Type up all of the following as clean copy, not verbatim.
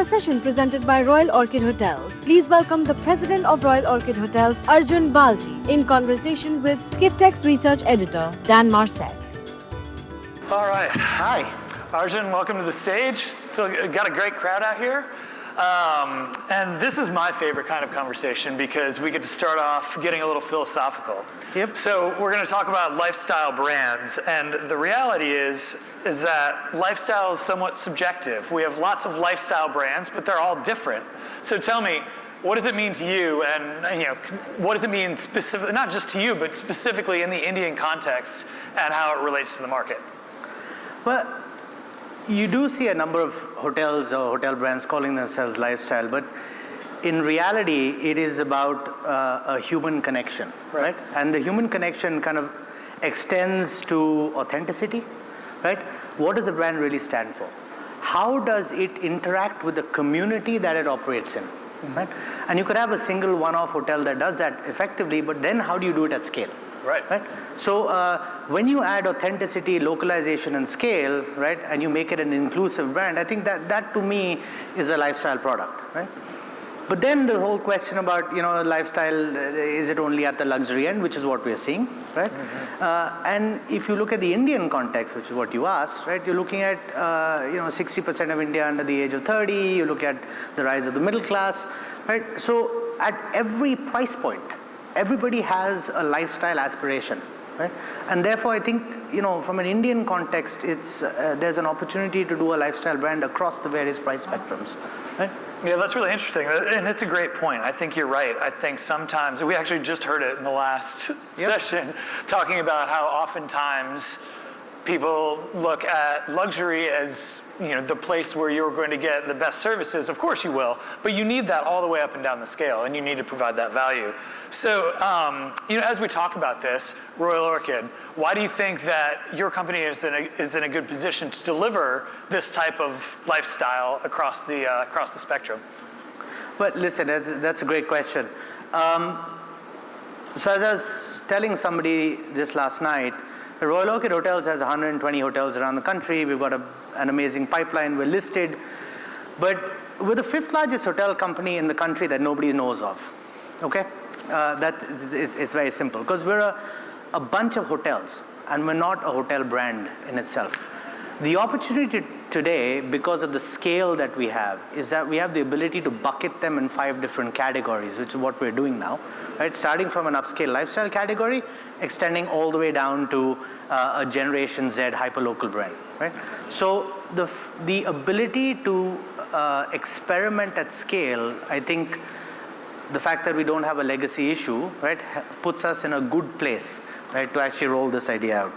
session presented by Royal Orchid Hotels. Please welcome the President of Royal Orchid Hotels, Arjun Baljee, in conversation with Skift Research Editor, Dan Marsek. All right. Hi. Arjun, welcome to the stage. So got a great crowd out here. And this is my favorite kind of conversation because we get to start off getting a little philosophical. Yep. So we're going to talk about lifestyle brands, and the reality is that lifestyle is somewhat subjective. We have lots of lifestyle brands, but they're all different. So tell me, what does it mean to you, and what does it mean specifically, not just to you, but specifically in the Indian context and how it relates to the market? Well, you do see a number of hotels or hotel brands calling themselves lifestyle, but in reality, it is about a human connection, right? And the human connection kind of extends to authenticity, right? What does the brand really stand for? How does it interact with the community that it operates in, right? And you could have a single one-off hotel that does that effectively, but then how do you do it at scale? Right. So when you add authenticity, localization, and scale, right, and you make it an inclusive brand, I think that to me is a lifestyle product, right? But then the whole question about lifestyle, is it only at the luxury end, which is what we're seeing, right? Mm-hmm. And if you look at the Indian context, which is what you asked, right, you're looking at 60% of India under the age of 30. You look at the rise of the middle class, right? So at every price point, everybody has a lifestyle aspiration, right? And therefore, I think, from an Indian context, it's there's an opportunity to do a lifestyle brand across the various price spectrums, right? Yeah, that's really interesting, and it's a great point. I think you're right. I think sometimes, we actually just heard it in the last session, talking about how oftentimes people look at luxury as the place where you're going to get the best services. Of course you will, but you need that all the way up and down the scale, and you need to provide that value. So, as we talk about this, Royal Orchid, why do you think that your company is in a good position to deliver this type of lifestyle across the spectrum? But listen, that's a great question. So as I was telling somebody just last night, the Royal Orchid Hotels has 120 hotels around the country. We've got an amazing pipeline. We're listed. But we're the 5th largest hotel company in the country that nobody knows of. Okay? It's very simple. Because we're a bunch of hotels, and we're not a hotel brand in itself. The opportunity today, because of the scale that we have, is that we have the ability to bucket them in 5 different categories, which is what we're doing now, right? Starting from an upscale lifestyle category, extending all the way down to a Generation Z hyperlocal brand, right? So the ability to experiment at scale, I think the fact that we don't have a legacy issue, right, puts us in a good place, right, to actually roll this idea out.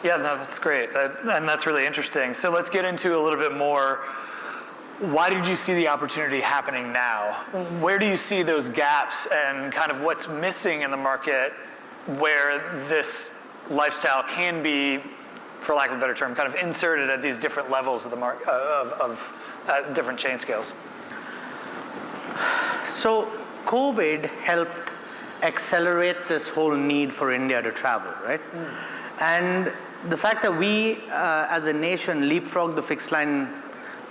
Yeah, no, that's great, and that's really interesting. So let's get into a little bit more. Why did you see the opportunity happening now? Where do you see those gaps and kind of what's missing in the market where this lifestyle can be, for lack of a better term, kind of inserted at these different levels of the market, at different chain scales? So COVID helped accelerate this whole need for India to travel, right? And the fact that we, as a nation, leapfrogged the fixed line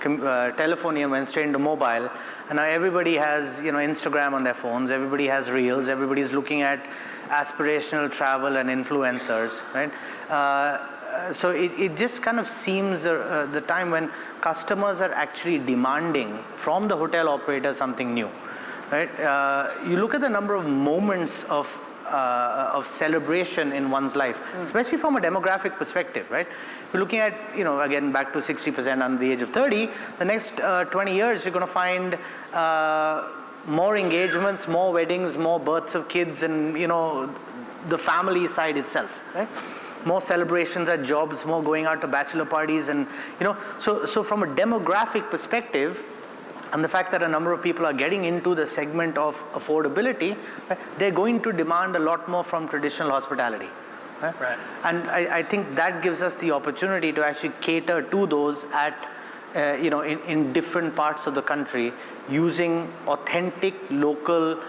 telephony and went straight into mobile, and now everybody has Instagram on their phones, everybody has Reels, everybody's looking at aspirational travel and influencers, right? So it just kind of seems the time when customers are actually demanding from the hotel operator something new, right? You look at the number of moments of celebration in one's life, especially from a demographic perspective, right? You're looking at, again, back to 60% under the age of 30, the next 20 years, you're going to find more engagements, more weddings, more births of kids, and, the family side itself, right? More celebrations at jobs, more going out to bachelor parties, and, so from a demographic perspective, and the fact that a number of people are getting into the segment of affordability, right, they're going to demand a lot more from traditional hospitality. Right? And I think that gives us the opportunity to actually cater to those at, in different parts of the country using authentic local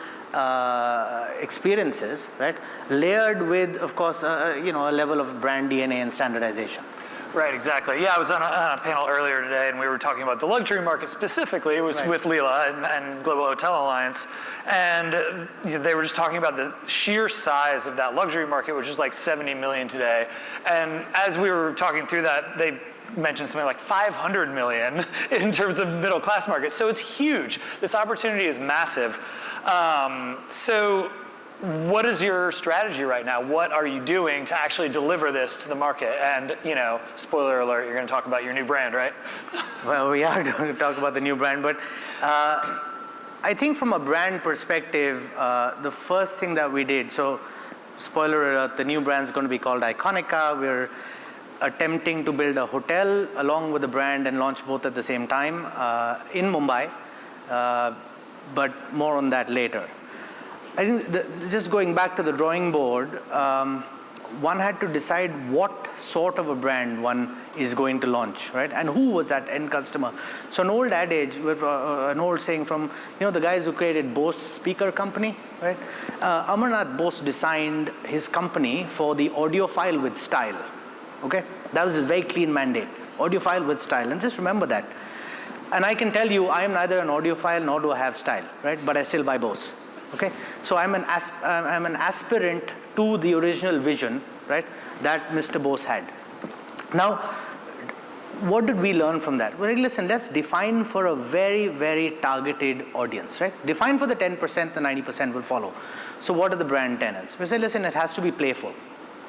experiences, right, layered with, of course, a level of brand DNA and standardization. Right, exactly. Yeah, I was on a panel earlier today, and we were talking about the luxury market specifically. It was with Leela and Global Hotel Alliance, and they were just talking about the sheer size of that luxury market, which is like 70 million today. And as we were talking through that, they mentioned something like 500 million in terms of middle class market. So it's huge. This opportunity is massive. So what is your strategy right now? What are you doing to actually deliver this to the market? And, spoiler alert, you're going to talk about your new brand, right? Well, we are going to talk about the new brand, but I think from a brand perspective, the first thing that we did, so spoiler alert, the new brand is going to be called Iconica. We're attempting to build a hotel along with the brand and launch both at the same time in Mumbai, but more on that later. I think just going back to the drawing board, one had to decide what sort of a brand one is going to launch, right? And who was that end customer? So an old adage, an old saying from the guys who created Bose speaker company, right? Amarnath Bose designed his company for the audiophile with style. Okay, that was a very clean mandate. Audiophile with style, and just remember that. And I can tell you, I am neither an audiophile nor do I have style, right? But I still buy Bose. Okay, so I'm an aspirant to the original vision, right, that Mr. Bose had. Now, what did we learn from that? Well, listen, let's define for a very, very targeted audience, right? Define for the 10%, the 90% will follow. So what are the brand tenets? We say, listen, it has to be playful,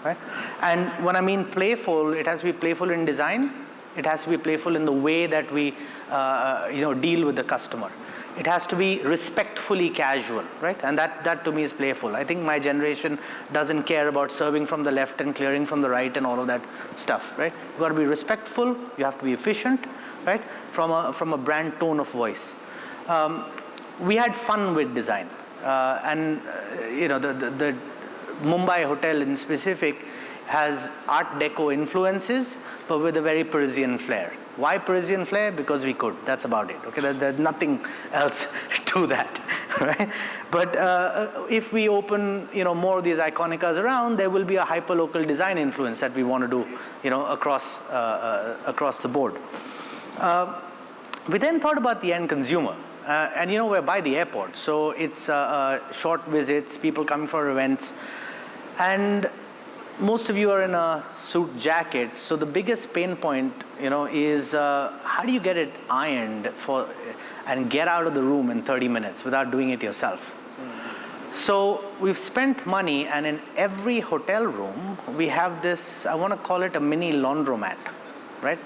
right? And when I mean playful, it has to be playful in design. It has to be playful in the way that we, deal with the customer. It has to be respectfully casual, right? And that to me is playful. I think my generation doesn't care about serving from the left and clearing from the right and all of that stuff, right? You've got to be respectful. You have to be efficient, right? From a brand tone of voice. We had fun with design, the Mumbai hotel in specific has Art Deco influences, but with a very Parisian flair. Why Parisian flair? Because we could. That's about it. Okay, there's nothing else to that, right? But if we open, more of these Iconicas around, there will be a hyper-local design influence that we want to do, across the board. We then thought about the end consumer, and we're by the airport, so it's short visits, people coming for events, and most of you are in a suit jacket, so the biggest pain point, is how do you get it ironed and get out of the room in 30 minutes without doing it yourself? So we've spent money, and in every hotel room, we have this, I want to call it a mini laundromat, right?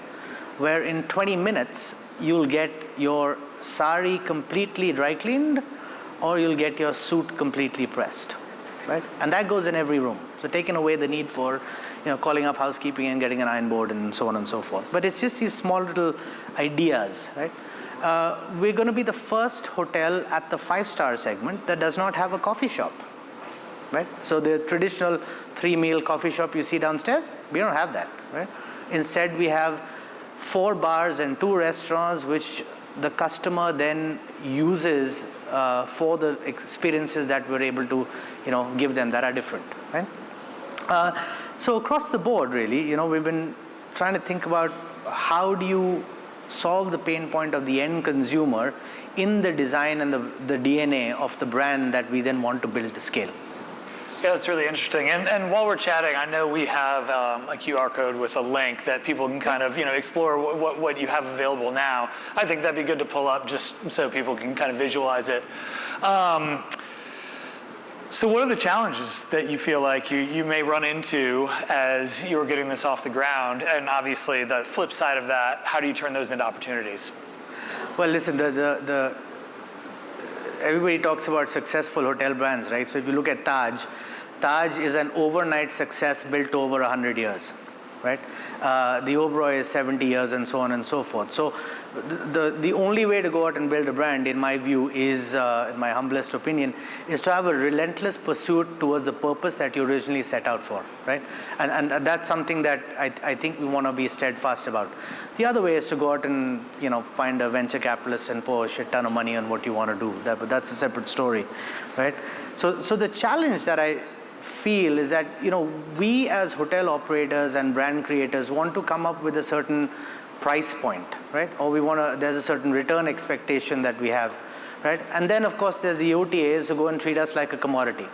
Where in 20 minutes, you'll get your sari completely dry cleaned, or you'll get your suit completely pressed, right? And that goes in every room. So taking away the need for, calling up housekeeping and getting an iron board and so on and so forth. But it's just these small little ideas, right? We're going to be the first hotel at the 5-star segment that does not have a coffee shop, right? So the traditional 3-meal coffee shop you see downstairs, we don't have that, right? Instead, we have 4 bars and 2 restaurants, which the customer then uses for the experiences that we're able to, give them that are different, right? So across the board, really, we've been trying to think about how do you solve the pain point of the end consumer in the design and the DNA of the brand that we then want to build to scale. Yeah, that's really interesting. And while we're chatting, I know we have a QR code with a link that people can kind of, explore what you have available now. I think that'd be good to pull up just so people can kind of visualize it. So what are the challenges that you feel like you may run into as you're getting this off the ground? And obviously the flip side of that, how do you turn those into opportunities? Well, listen, everybody talks about successful hotel brands, right? So if you look at Taj is an overnight success built over 100 years, right? The Oberoi is 70 years and so on and so forth. So the only way to go out and build a brand, in my view, is, in my humblest opinion, is to have a relentless pursuit towards the purpose that you originally set out for, right? And that's something that I think we want to be steadfast about. The other way is to go out and, find a venture capitalist and pour a shit ton of money on what you want to do. But that's a separate story, right? So the challenge that I feel is that, we as hotel operators and brand creators want to come up with a certain price point, right? Or there's a certain return expectation that we have, right? And then of course there's the OTAs who go and treat us like a commodity,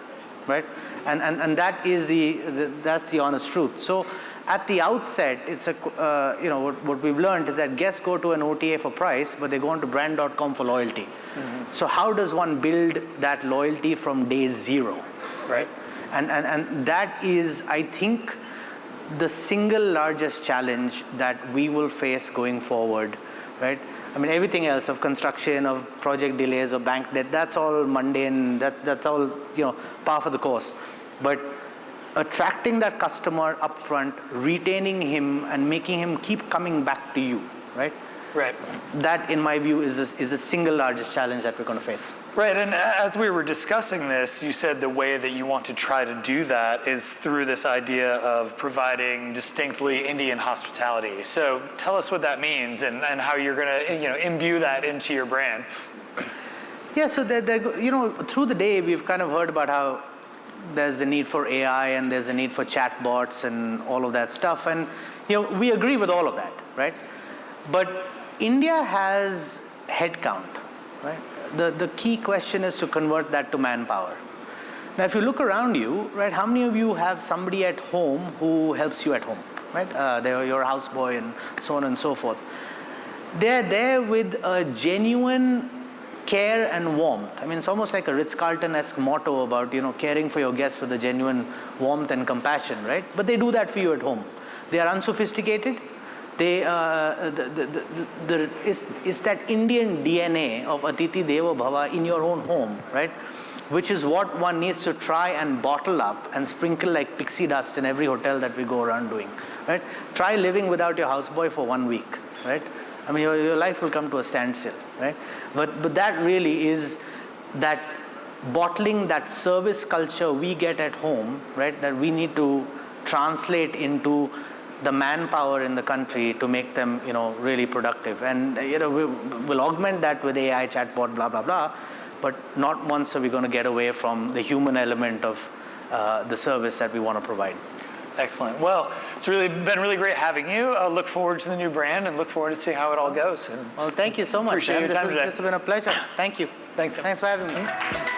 right? And that is that's the honest truth. So at the outset, it's what we've learned is that guests go to an OTA for price, but they go on to brand.com for loyalty. So how does one build that loyalty from day zero, right? And that is, I think, the single largest challenge that we will face going forward, right? I mean, everything else of construction, of project delays, of bank debt, that's all mundane, that's all, par for the course. But attracting that customer upfront, retaining him, and making him keep coming back to you, right? Right. That, in my view, is the single largest challenge that we're going to face. Right, and as we were discussing this, you said the way that you want to try to do that is through this idea of providing distinctly Indian hospitality. So tell us what that means and how you're going to imbue that into your brand. Yeah, so through the day, we've kind of heard about how there's a need for AI and there's a need for chatbots and all of that stuff. And we agree with all of that, right? But India has headcount, right? The key question is to convert that to manpower. Now, if you look around you, right, how many of you have somebody at home who helps you at home, right? They're your houseboy and so on and so forth. They're there with a genuine care and warmth. I mean, it's almost like a Ritz-Carlton-esque motto about, caring for your guests with a genuine warmth and compassion, right? But they do that for you at home. They are unsophisticated. They is that Indian DNA of Atithi Deva Bhava in your own home, right? Which is what one needs to try and bottle up and sprinkle like pixie dust in every hotel that we go around doing, right? Try living without your houseboy for 1 week, right? I mean, your life will come to a standstill, right? But that really is that bottling that service culture we get at home, right? That we need to translate into the manpower in the country to make them, really productive. And, we'll augment that with AI, chatbot, blah, blah, blah. But not once are we going to get away from the human element of the service that we want to provide. Excellent. Well, it's been really great having you. I look forward to the new brand and look forward to see how it all goes. Well, thank you so much. Appreciate your time today. This has been a pleasure. Thank you. Thanks. Thanks for having me.